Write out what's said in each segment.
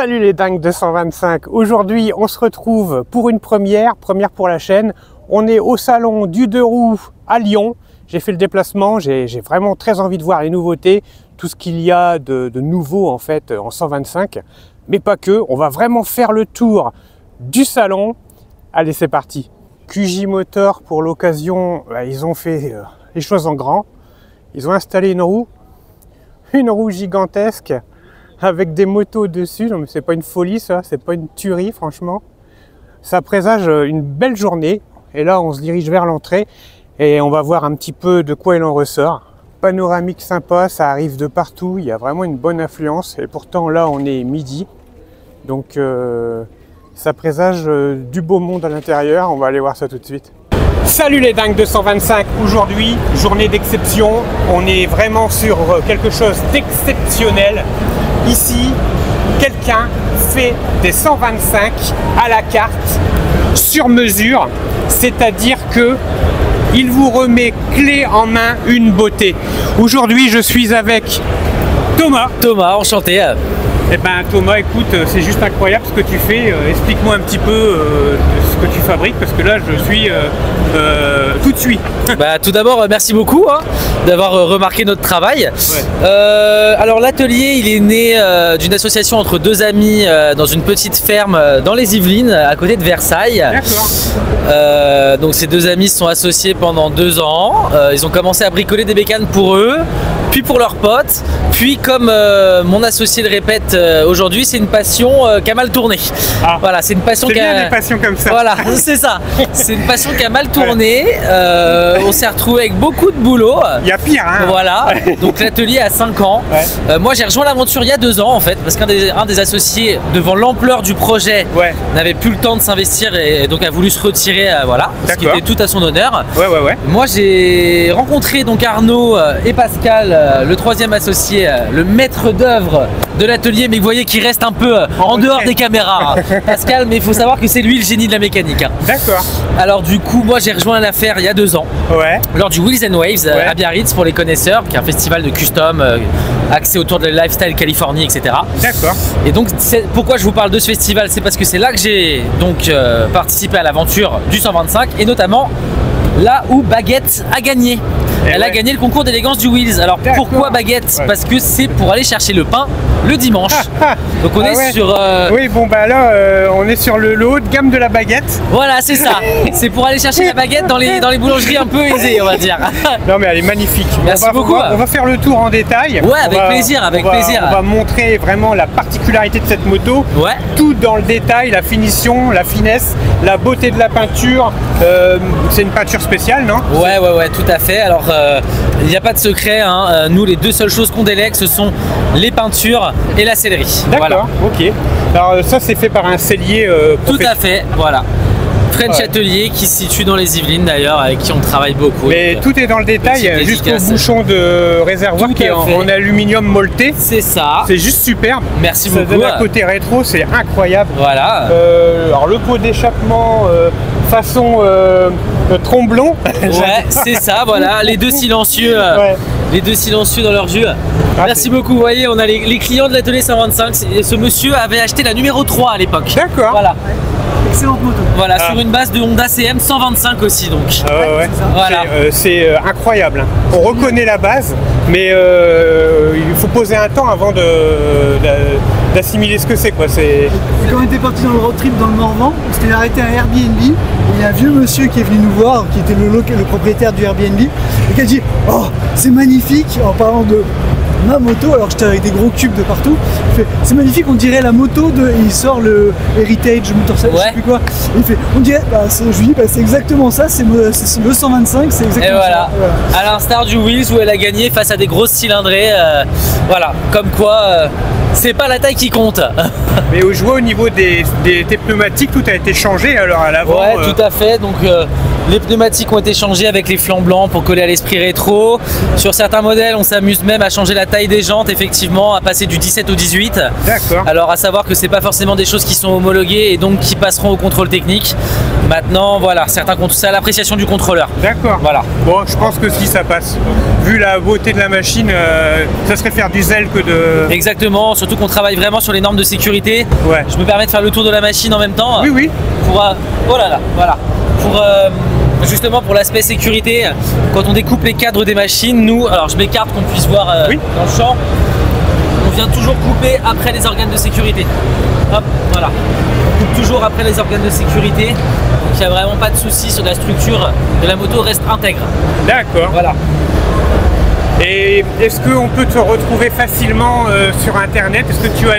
Salut les dingues 225. Aujourd'hui on se retrouve pour une première pour la chaîne. On est au salon du deux roues à Lyon. J'ai fait le déplacement, j'ai vraiment très envie de voir les nouveautés, tout ce qu'il y a de nouveau en fait en 125. Mais pas que, on va vraiment faire le tour du salon. Allez, c'est parti. QJ Motor, pour l'occasion, ils ont fait les choses en grand. Ils ont installé une roue gigantesque avec des motos dessus. Non mais c'est pas une folie ça, c'est pas une tuerie franchement. Ça présage une belle journée. Et là on se dirige vers l'entrée et on va voir un petit peu de quoi il en ressort. Panoramique sympa, ça arrive de partout, il y a vraiment une bonne affluence. Et pourtant là on est midi. Donc ça présage du beau monde à l'intérieur. On va aller voir ça tout de suite. Salut les dingues 225. Aujourd'hui, journée d'exception. On est vraiment sur quelque chose d'exceptionnel. Ici, quelqu'un fait des 125 à la carte, sur mesure, c'est-à-dire que il vous remet clé en main une beauté. Aujourd'hui, je suis avec Thomas. Thomas, enchanté. Eh ben Thomas, écoute, c'est juste incroyable ce que tu fais. Explique-moi un petit peu ce que tu fabriques, parce que là je suis tout de suite. Bah, tout d'abord, merci beaucoup d'avoir remarqué notre travail. Ouais. Alors l'atelier, il est né d'une association entre deux amis dans une petite ferme dans les Yvelines, à côté de Versailles. D'accord. Donc ces deux amis se sont associés pendant 2 ans. Ils ont commencé à bricoler des bécanes pour eux, puis pour leurs potes. Puis comme mon associé le répète aujourd'hui, c'est une passion qui a mal tourné. Ah. Voilà, c'est une passion C'est qui bien a... des passions comme ça. Voilà, c'est ça. C'est une passion qui a mal tourné. On s'est retrouvé avec beaucoup de boulot. Il y a pire, hein. Voilà. Donc l'atelier a 5 ans. Ouais. Moi, j'ai rejoint l'aventure il y a 2 ans en fait, parce qu'un des associés, devant l'ampleur du projet, Ouais. n'avait plus le temps de s'investir et donc a voulu se retirer. Voilà, ce qui D'accord. était tout à son honneur. Ouais. Moi, j'ai rencontré donc Arnaud et Pascal, le troisième associé, le maître d'œuvre de l'atelier, mais vous voyez qu'il reste un peu en dehors des caméras. Pascal, mais il faut savoir que c'est lui le génie de la mécanique. D'accord. Alors du coup, moi j'ai rejoint l'affaire il y a 2 ans, Ouais. lors du Wheels and Waves Ouais. à Biarritz pour les connaisseurs, qui est un festival de custom axé autour de la lifestyle Californie, etc. D'accord. Et donc pourquoi je vous parle de ce festival, c'est parce que c'est là que j'ai donc participé à l'aventure du 125 et notamment là où Baguette a gagné. Elle a gagné le concours d'élégance du Wheels. Alors pourquoi Baguette? Ouais. Parce que c'est pour aller chercher le pain le dimanche. Donc on est ouais. sur... Oui, bon bah là on est sur le haut de gamme de la baguette. Voilà, c'est ça. C'est pour aller chercher la baguette dans les boulangeries un peu aisées, on va dire. Non mais elle est magnifique. Merci beaucoup. On va faire le tour en détail. Ouais, avec plaisir, avec plaisir. On va montrer vraiment la particularité de cette moto. Ouais. Tout dans le détail, la finition, la finesse, la beauté de la peinture. C'est une peinture spéciale, non? Ouais, tout à fait. Alors, il n'y a pas de secret, hein. Nous, les 2 seules choses qu'on délègue, ce sont les peintures et la sellerie. D'accord, ok. Alors ça c'est fait par un sellier Tout à fait, voilà. French Atelier qui se situe dans les Yvelines d'ailleurs, avec qui on travaille beaucoup. Mais donc, tout est dans le détail, petite jusqu'au dédicace. bouchon de réservoir Tout qui est à en fait. aluminium molleté. c'est ça. C'est juste superbe. Merci Ça beaucoup. donne un côté rétro, c'est incroyable. Voilà. Alors le pot d'échappement façon tromblon. Ouais, c'est ça, voilà. Les 2 silencieux. Ouais. Les 2 silencieux dans leur jus. Merci beaucoup. Vous voyez, on a les clients de l'atelier 125. Et ce monsieur avait acheté la numéro 3 à l'époque. D'accord. Voilà. Excellente moto. Voilà, sur une base de Honda CM 125 aussi donc. Ouais. Voilà. C'est incroyable. On reconnaît la base, mais il faut poser un temps avant d'assimiler ce que c'est, quoi. Et quand on était parti dans le road trip dans le Morvan, on s'était arrêté à un Airbnb. Et il y a un vieux monsieur qui est venu nous voir, qui était le propriétaire du Airbnb, et qui a dit « Oh, c'est magnifique !» en parlant de ma moto, alors j'étais avec des gros cubes de partout. Il fait « C'est magnifique, on dirait la moto de... » Et il sort le Heritage Motorcycle, je sais plus quoi. Et il fait « On dirait... » je lui dis « C'est exactement ça, c'est le 125, c'est exactement Et voilà. Ah, ça. À l'instar du Wheels où elle a gagné face à des grosses cylindrées. Voilà, comme quoi c'est pas la taille qui compte. Mais je vois au niveau des pneumatiques, tout a été changé alors à l'avant. Ouais, tout à fait. Donc Les pneumatiques ont été changés avec les flancs blancs pour coller à l'esprit rétro. Sur certains modèles, on s'amuse même à changer la taille des jantes, effectivement, à passer du 17 au 18. D'accord. Alors à savoir que c'est pas forcément des choses qui sont homologuées et donc qui passeront au contrôle technique. Maintenant, voilà, c'est à l'appréciation du contrôleur. D'accord. Voilà. Bon, je pense que si ça passe. Vu la beauté de la machine, ça serait faire du zèle que de... Exactement, surtout qu'on travaille vraiment sur les normes de sécurité. Ouais. Je me permets de faire le tour de la machine en même temps. Oui, oui. Pour, oh là là, voilà. Pour justement pour l'aspect sécurité, quand on découpe les cadres des machines, nous, alors je m'écarte qu'on puisse voir Oui. dans le champ, on vient toujours couper après les organes de sécurité. Hop, voilà. On coupe toujours après les organes de sécurité. Donc il n'y a vraiment pas de souci sur la structure de la moto, reste intègre. D'accord. Voilà. Et est-ce qu'on peut te retrouver facilement sur internet? Est-ce que tu as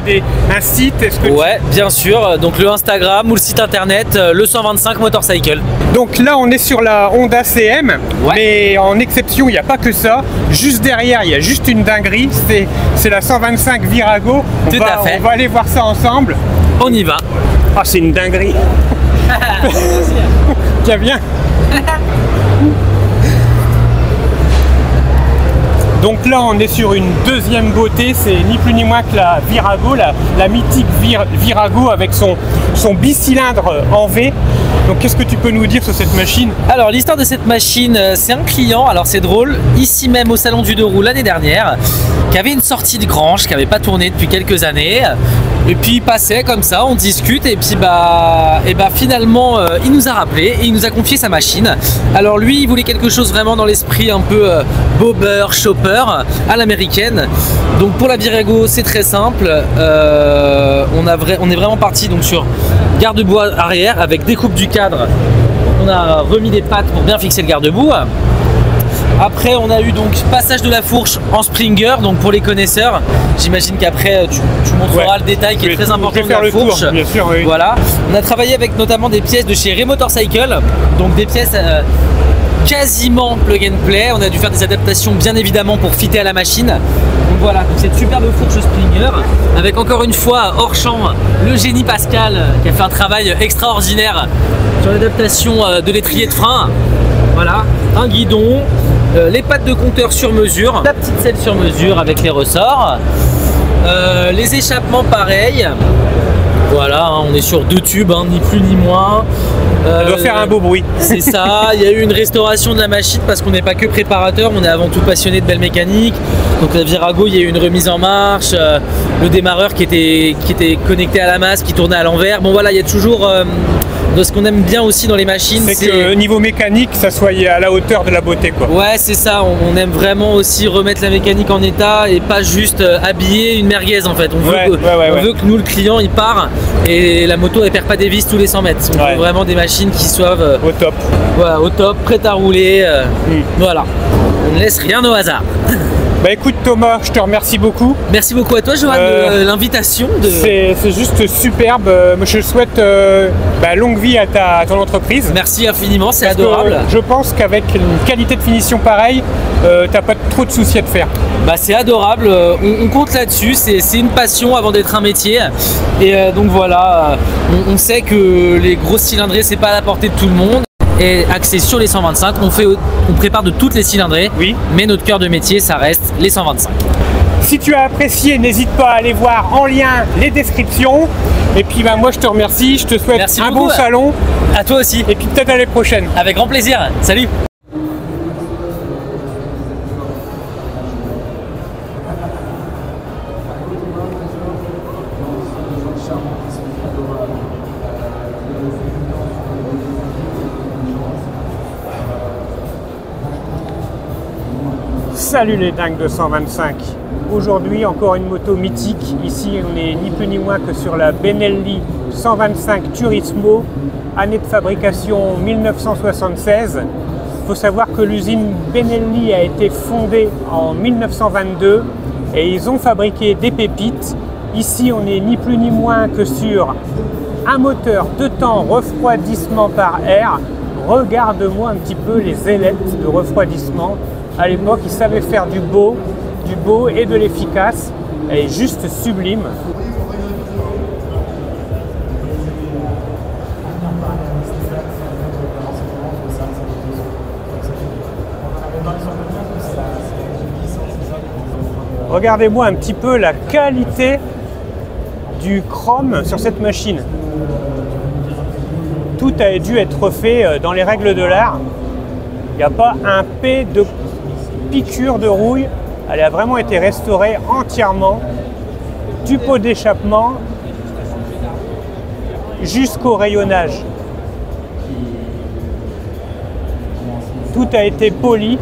un site? Ouais, bien sûr. Donc le Instagram ou le site internet, le 125 Motorcycle. Donc là, on est sur la Honda CM, Ouais. mais en exception, il n'y a pas que ça. Juste derrière, il y a juste une dinguerie. C'est la 125 Virago. Tout à fait. On va aller voir ça ensemble. On y va. Ah, c'est une dinguerie. Tiens, viens. Donc là, on est sur une deuxième beauté, c'est ni plus ni moins que la Virago, la mythique Virago avec son bicylindre en V. Donc qu'est-ce que tu peux nous dire sur cette machine? Alors l'histoire de cette machine, c'est un client, alors c'est drôle, ici même au salon du deux roues l'année dernière, qui avait une sortie de Grange, qui n'avait pas tourné depuis quelques années. Et puis il passait comme ça, on discute et puis finalement il nous a rappelé et il nous a confié sa machine. Alors lui il voulait quelque chose vraiment dans l'esprit un peu bobber, chopper à l'américaine. Donc pour la Virago c'est très simple, on est vraiment parti donc sur garde-boue arrière avec découpe du cadre. On a remis des pattes pour bien fixer le garde-boue. Après on a eu donc passage de la fourche en Springer, donc pour les connaisseurs, j'imagine qu'après tu montreras le détail qui est très important de la fourche. Tour, bien sûr, oui. Voilà. On a travaillé avec notamment des pièces de chez Motorcycle, donc des pièces quasiment plug and play. On a dû faire des adaptations bien évidemment pour fitter à la machine. Donc voilà, donc cette superbe fourche Springer avec encore une fois hors champ le génie Pascal qui a fait un travail extraordinaire sur l'adaptation de l'étrier de frein. Voilà, un guidon, les pattes de compteur sur mesure, la petite selle sur mesure avec les ressorts, les échappements pareils. Voilà, hein, on est sur 2 tubes, hein, ni plus ni moins. Ça doit faire un beau bruit. C'est ça, il y a eu une restauration de la machine parce qu'on n'est pas que préparateur, on est avant tout passionné de belle mécanique. Donc la Virago, il y a eu une remise en marche, le démarreur qui était connecté à la masse, qui tournait à l'envers. Bon voilà, il y a toujours... de ce qu'on aime bien aussi dans les machines, c'est que niveau mécanique, ça soit à la hauteur de la beauté, quoi. Ouais, c'est ça. On aime vraiment aussi remettre la mécanique en état et pas juste habiller une merguez en fait. On veut que nous, le client, il part et la moto, elle perd pas des vis tous les 100 mètres. On veut vraiment des machines qui soient au top. Voilà, au top, prêtes à rouler. Voilà. On ne laisse rien au hasard. Bah écoute Thomas, je te remercie beaucoup. Merci beaucoup à toi Johan de l'invitation. C'est juste superbe. Je souhaite longue vie à ton entreprise. Merci infiniment, c'est adorable. Je pense qu'avec une qualité de finition pareille, t'as pas trop de soucis à te faire. Bah c'est adorable, on compte là-dessus, c'est une passion avant d'être un métier. Et donc voilà, on sait que les grosses cylindrées c'est pas à la portée de tout le monde. Et axé sur les 125, on prépare de toutes les cylindrées, oui. Mais notre cœur de métier, ça reste les 125. Si tu as apprécié, n'hésite pas à aller voir en lien les descriptions. Et puis moi je te remercie, je te souhaite un bon salon. À toi aussi. Et puis peut-être à l'année prochaine. Avec grand plaisir, salut. Salut les dingues de 125. Aujourd'hui encore une moto mythique. Ici on est ni plus ni moins que sur la Benelli 125 Turismo, année de fabrication 1976. Il faut savoir que l'usine Benelli a été fondée en 1922 et ils ont fabriqué des pépites. Ici on est ni plus ni moins que sur un moteur 2 temps refroidissement par air. Regarde-moi un petit peu les ailettes de refroidissement. À l'époque, ils savaient faire du beau et de l'efficace. Elle est juste sublime. Regardez-moi un petit peu la qualité du chrome sur cette machine. Tout a dû être fait dans les règles de l'art. Il n'y a pas un P de piqûre de rouille. Elle a vraiment été restaurée entièrement, du pot d'échappement jusqu'au rayonnage. Tout a été poli.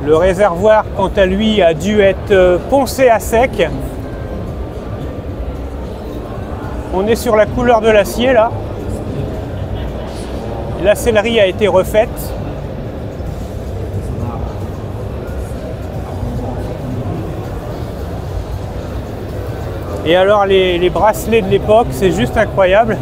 Le réservoir, quant à lui, a dû être poncé à sec. On est sur la couleur de l'acier là. La sellerie a été refaite. Et alors les bracelets de l'époque, c'est juste incroyable.